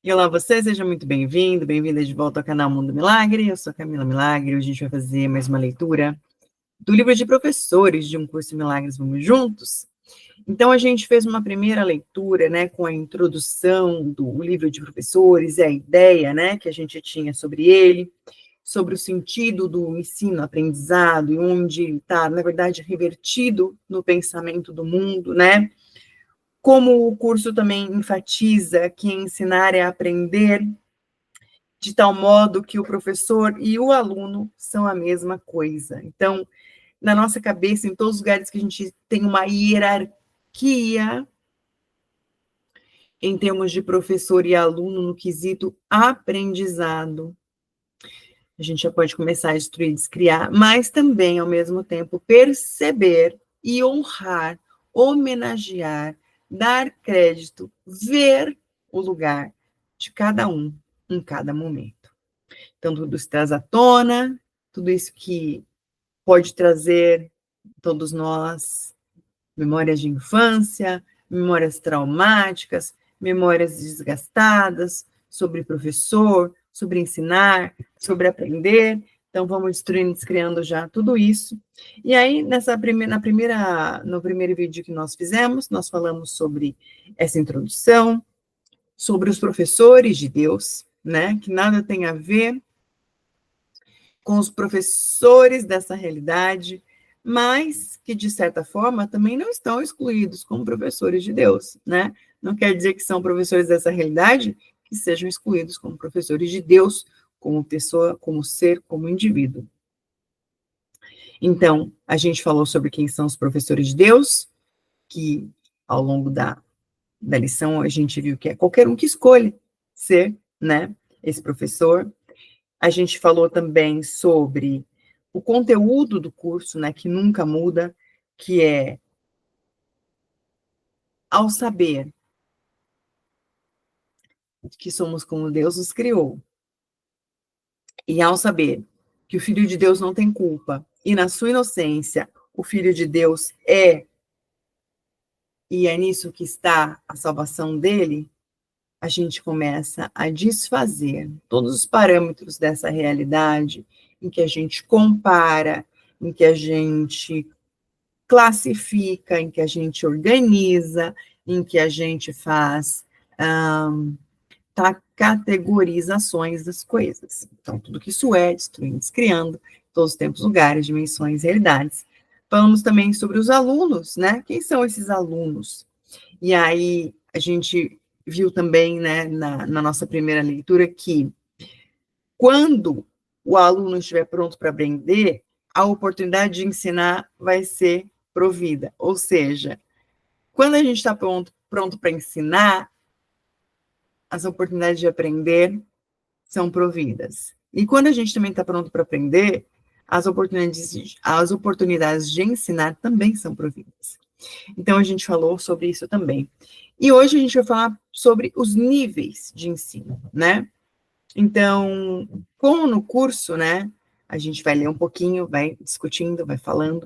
E olá você, seja muito bem-vindo, bem-vinda de volta ao canal Mundo Milagre. Eu sou Camila Milagre. Hoje a gente vai fazer mais uma leitura do livro de professores de um curso Milagres Vamos Juntos. Então a gente fez uma primeira leitura, né, com a introdução do livro de professores e a ideia, né, que a gente tinha sobre ele, sobre o sentido do ensino-aprendizado e onde ele está, na verdade, revertido no pensamento do mundo, né? Como o curso também enfatiza que ensinar é aprender, de tal modo que o professor e o aluno são a mesma coisa. Então, na nossa cabeça, em todos os lugares que a gente tem uma hierarquia em termos de professor e aluno no quesito aprendizado, a gente já pode começar a destruir, descriar, mas também, ao mesmo tempo, perceber e honrar, homenagear, dar crédito, ver o lugar de cada um em cada momento. Então, tudo isso traz à tona, tudo isso que pode trazer todos nós, memórias de infância, memórias traumáticas, memórias desgastadas, sobre professor, sobre ensinar, sobre aprender. Então, vamos destruindo, descriando já tudo isso. E aí, no primeiro vídeo que nós fizemos, nós falamos sobre essa introdução, sobre os professores de Deus, né, que nada tem a ver com os professores dessa realidade, mas que, de certa forma, também não estão excluídos como professores de Deus, né? Não quer dizer que são professores dessa realidade que sejam excluídos como professores de Deus, como pessoa, como ser, como indivíduo. Então, a gente falou sobre quem são os professores de Deus, que ao longo da lição a gente viu que é qualquer um que escolhe ser, né, esse professor. A gente falou também sobre o conteúdo do curso, né, que nunca muda, que é ao saber que somos como Deus nos criou, e ao saber que o Filho de Deus não tem culpa, e na sua inocência o Filho de Deus e é nisso que está a salvação dele, a gente começa a desfazer todos os parâmetros dessa realidade, em que a gente compara, em que a gente classifica, em que a gente organiza, em que a gente faz categorizações das coisas. Então, tudo que isso é, destruindo, descriando, todos os tempos, lugares, dimensões, realidades. Falamos também sobre os alunos, né? Quem são esses alunos? E aí, a gente viu também, né, na nossa primeira leitura, que quando o aluno estiver pronto para aprender, a oportunidade de ensinar vai ser provida. Ou seja, quando a gente está pronto para ensinar, as oportunidades de aprender são providas. E quando a gente também está pronto para aprender, as oportunidades de ensinar também são providas. Então, a gente falou sobre isso também. E hoje a gente vai falar sobre os níveis de ensino, né? Então, como no curso, né, a gente vai ler um pouquinho, vai discutindo, vai falando.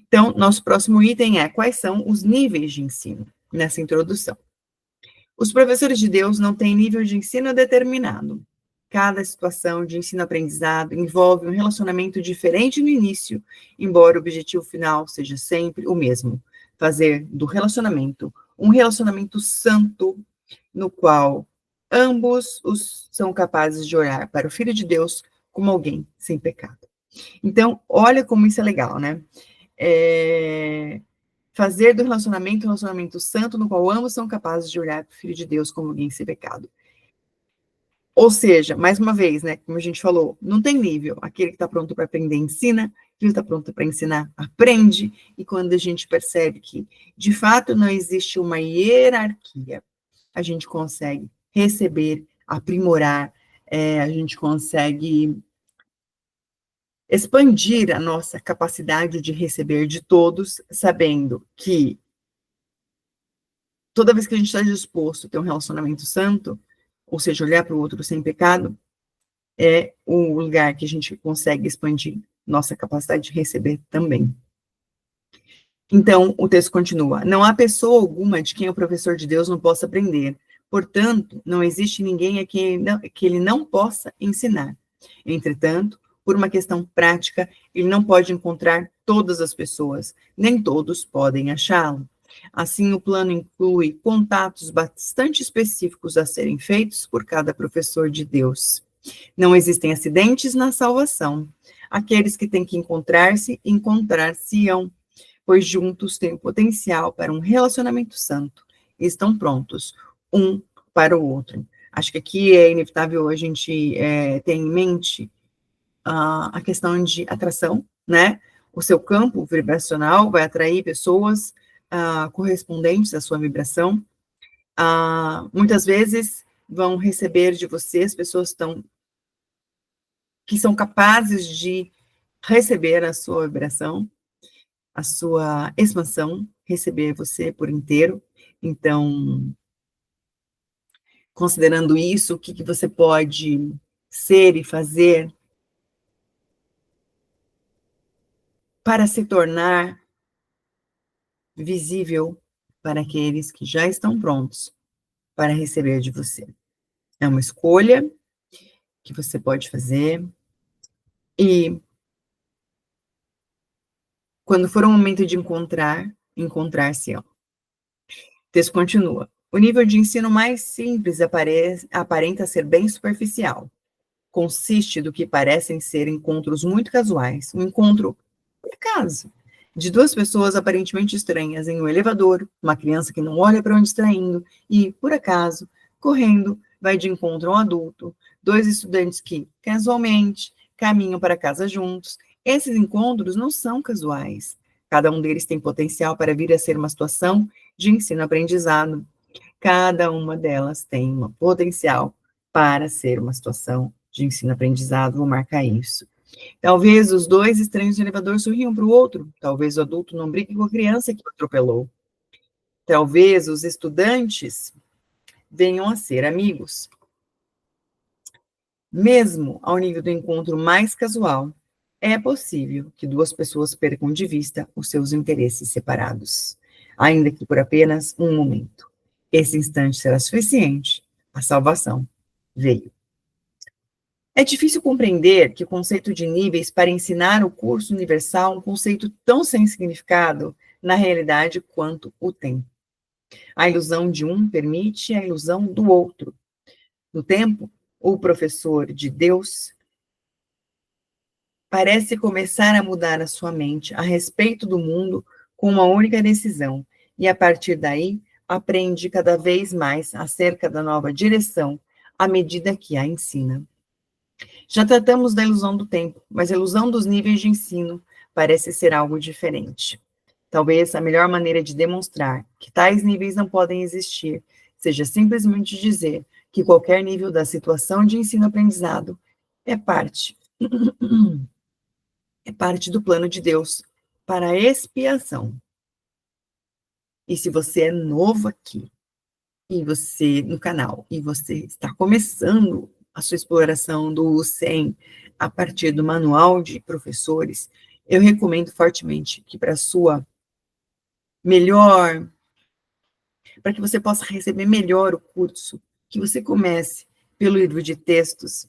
Então, nosso próximo item é quais são os níveis de ensino nessa introdução. Os professores de Deus não têm nível de ensino determinado. Cada situação de ensino-aprendizado envolve um relacionamento diferente no início, embora o objetivo final seja sempre o mesmo: fazer do relacionamento um relacionamento santo, no qual ambos são capazes de olhar para o Filho de Deus como alguém sem pecado. Então, olha como isso é legal, né? Fazer do relacionamento um relacionamento santo, no qual ambos são capazes de olhar para o Filho de Deus como alguém sem pecado. Ou seja, mais uma vez, né, como a gente falou, não tem nível. Aquele que está pronto para aprender, ensina. Aquele que está pronto para ensinar, aprende. E quando a gente percebe que, de fato, não existe uma hierarquia, a gente consegue receber, aprimorar, a gente consegue expandir a nossa capacidade de receber de todos, sabendo que toda vez que a gente está disposto a ter um relacionamento santo, ou seja, olhar para o outro sem pecado, é o lugar que a gente consegue expandir nossa capacidade de receber também. Então, o texto continua. Não há pessoa alguma de quem o professor de Deus não possa aprender, Portanto, não existe ninguém a que ele não possa ensinar. Entretanto, por uma questão prática, ele não pode encontrar todas as pessoas, nem todos podem achá-lo. Assim, o plano inclui contatos bastante específicos a serem feitos por cada professor de Deus. Não existem acidentes na salvação. Aqueles que têm que encontrar-se, encontrar-se-ão, pois juntos têm o potencial para um relacionamento santo e estão prontos um para o outro. Acho que aqui é inevitável a gente ter em mente a questão de atração, né? O seu campo vibracional vai atrair pessoas correspondentes à sua vibração. Muitas vezes vão receber de você as pessoas que são capazes de receber a sua vibração, a sua expansão, receber você por inteiro. Então, considerando isso, o que você pode ser e fazer para se tornar visível para aqueles que já estão prontos para receber de você. É uma escolha que você pode fazer e quando for o momento de encontrar-se-ão. O texto continua. O nível de ensino mais simples aparenta ser bem superficial. Consiste do que parecem ser encontros muito casuais. Um encontro, por acaso, de duas pessoas aparentemente estranhas em um elevador, uma criança que não olha para onde está indo e, por acaso, correndo, vai de encontro a um adulto, dois estudantes que, casualmente, caminham para casa juntos. Esses encontros não são casuais. Cada um deles tem potencial para vir a ser uma situação de ensino-aprendizado. Cada uma delas tem um potencial para ser uma situação de ensino-aprendizado. Vou marcar isso. Talvez os dois estranhos no elevador sorriam para o outro. Talvez o adulto não brigue com a criança que o atropelou. Talvez os estudantes venham a ser amigos. Mesmo ao nível do encontro mais casual, é possível que duas pessoas percam de vista os seus interesses separados, ainda que por apenas um momento. Esse instante será suficiente. A salvação veio. É difícil compreender que o conceito de níveis para ensinar o curso universal é um conceito tão sem significado na realidade quanto o tempo. A ilusão de um permite a ilusão do outro. No tempo, o professor de Deus parece começar a mudar a sua mente a respeito do mundo com uma única decisão, e a partir daí aprende cada vez mais acerca da nova direção à medida que a ensina. Já tratamos da ilusão do tempo, mas a ilusão dos níveis de ensino parece ser algo diferente. Talvez a melhor maneira de demonstrar que tais níveis não podem existir seja simplesmente dizer que qualquer nível da situação de ensino-aprendizado é parte do plano de Deus para a expiação. E se você é novo aqui, e você no canal, e você está começando a sua exploração do U100 a partir do manual de professores, eu recomendo fortemente que para que você possa receber melhor o curso, que você comece pelo livro de textos,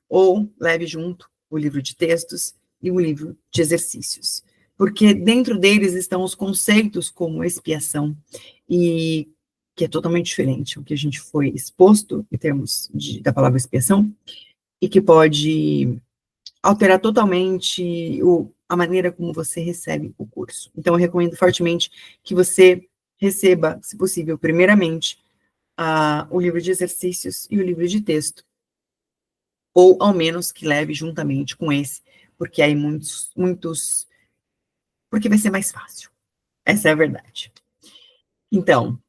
ou leve junto o livro de textos e o livro de exercícios, porque dentro deles estão os conceitos como expiação, e que é totalmente diferente o que a gente foi exposto em termos da palavra expiação, e que pode alterar totalmente a maneira como você recebe o curso. Então, eu recomendo fortemente que você receba, se possível, primeiramente, o livro de exercícios e o livro de texto, ou ao menos que leve juntamente com esse, porque aí porque vai ser mais fácil. Essa é a verdade. Então,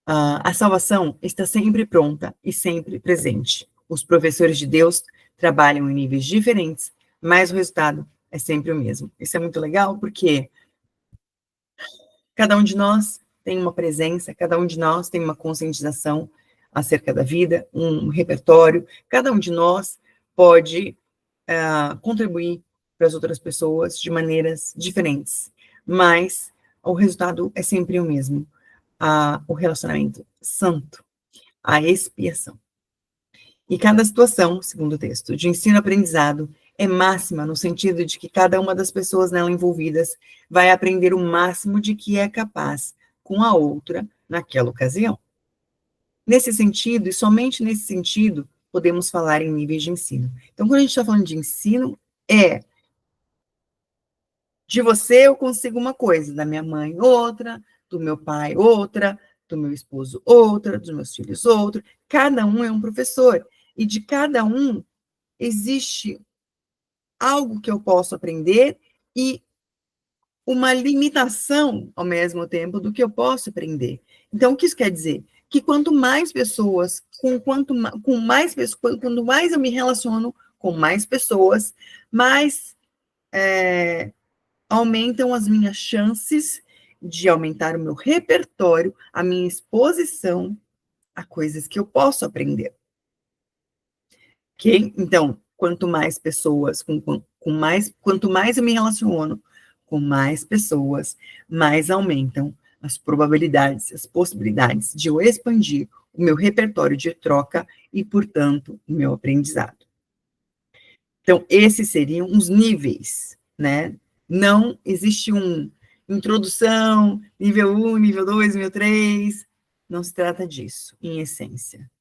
a salvação está sempre pronta e sempre presente. Os professores de Deus trabalham em níveis diferentes, mas o resultado é sempre o mesmo. Isso é muito legal, porque cada um de nós tem uma presença, cada um de nós tem uma conscientização acerca da vida, um repertório, cada um de nós pode contribuir para as outras pessoas de maneiras diferentes, mas o resultado é sempre o mesmo, o relacionamento santo. a expiação. E cada situação, segundo o texto, de ensino-aprendizado é máxima no sentido de que cada uma das pessoas nela envolvidas vai aprender o máximo de que é capaz com a outra naquela ocasião. Nesse sentido, e somente nesse sentido, podemos falar em níveis de ensino. Então, quando a gente está falando de ensino, de você eu consigo uma coisa, da minha mãe outra, do meu pai outra, do meu esposo outra, dos meus filhos outra. Cada um é um professor. E de cada um existe algo que eu posso aprender e uma limitação, ao mesmo tempo, do que eu posso aprender. Então, o que isso quer dizer? Que quanto mais pessoas, quanto mais eu me relaciono com mais pessoas, mais aumentam as minhas chances de aumentar o meu repertório, a minha exposição a coisas que eu posso aprender. Ok? Então, quanto mais pessoas, quanto mais eu me relaciono com mais pessoas, mais aumentam as probabilidades, as possibilidades de eu expandir o meu repertório de troca e, portanto, o meu aprendizado. Então, esses seriam os níveis, né? Não existe introdução, nível 1, nível 2, nível 3, não se trata disso, em essência,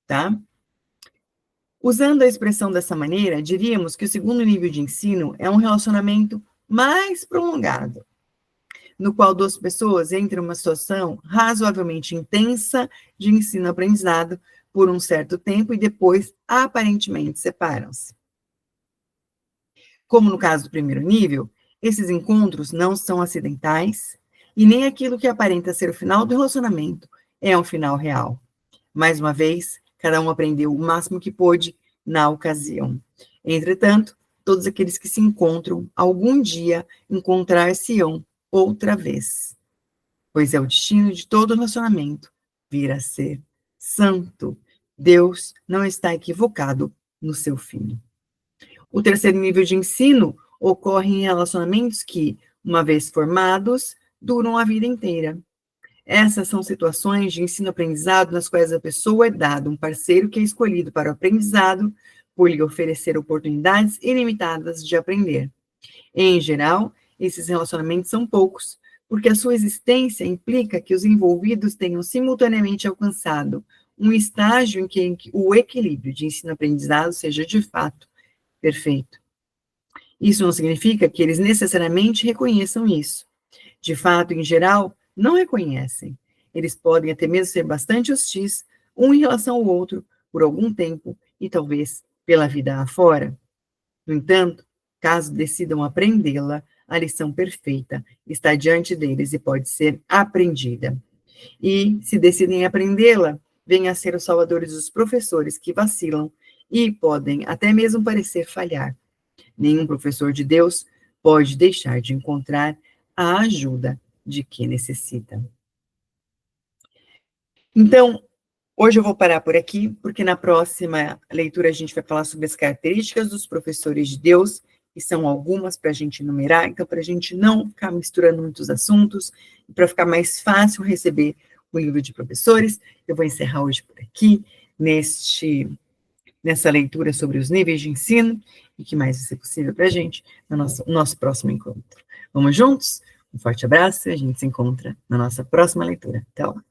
tá? Usando a expressão dessa maneira, diríamos que o segundo nível de ensino é um relacionamento mais prolongado, no qual duas pessoas entram em uma situação razoavelmente intensa de ensino-aprendizado por um certo tempo e depois, aparentemente, separam-se. Como no caso do primeiro nível, esses encontros não são acidentais e nem aquilo que aparenta ser o final do relacionamento é um final real. Mais uma vez, cada um aprendeu o máximo que pôde na ocasião. Entretanto, todos aqueles que se encontram, algum dia encontrar-se-ão outra vez, pois é o destino de todo relacionamento vir a ser santo. Deus não está equivocado no seu fim. O terceiro nível de ensino ocorre em relacionamentos que, uma vez formados, duram a vida inteira. Essas são situações de ensino-aprendizado nas quais a pessoa é dada um parceiro que é escolhido para o aprendizado por lhe oferecer oportunidades ilimitadas de aprender. Em geral, esses relacionamentos são poucos, porque a sua existência implica que os envolvidos tenham simultaneamente alcançado um estágio em que o equilíbrio de ensino-aprendizado seja de fato perfeito. Isso não significa que eles necessariamente reconheçam isso. De fato, em geral, não reconhecem. Eles podem até mesmo ser bastante hostis, um em relação ao outro, por algum tempo, e talvez pela vida afora. No entanto, caso decidam aprendê-la, a lição perfeita está diante deles e pode ser aprendida. E, se decidem aprendê-la, venham a ser os salvadores dos professores que vacilam e podem até mesmo parecer falhar. Nenhum professor de Deus pode deixar de encontrar a ajuda de que necessita. Então, hoje eu vou parar por aqui, porque na próxima leitura a gente vai falar sobre as características dos professores de Deus, e são algumas para a gente enumerar, então para a gente não ficar misturando muitos assuntos, e para ficar mais fácil receber o livro de professores, eu vou encerrar hoje por aqui, nessa leitura sobre os níveis de ensino, e que mais vai ser possível para a gente no nosso próximo encontro. Vamos juntos? Um forte abraço e a gente se encontra na nossa próxima leitura. Até lá!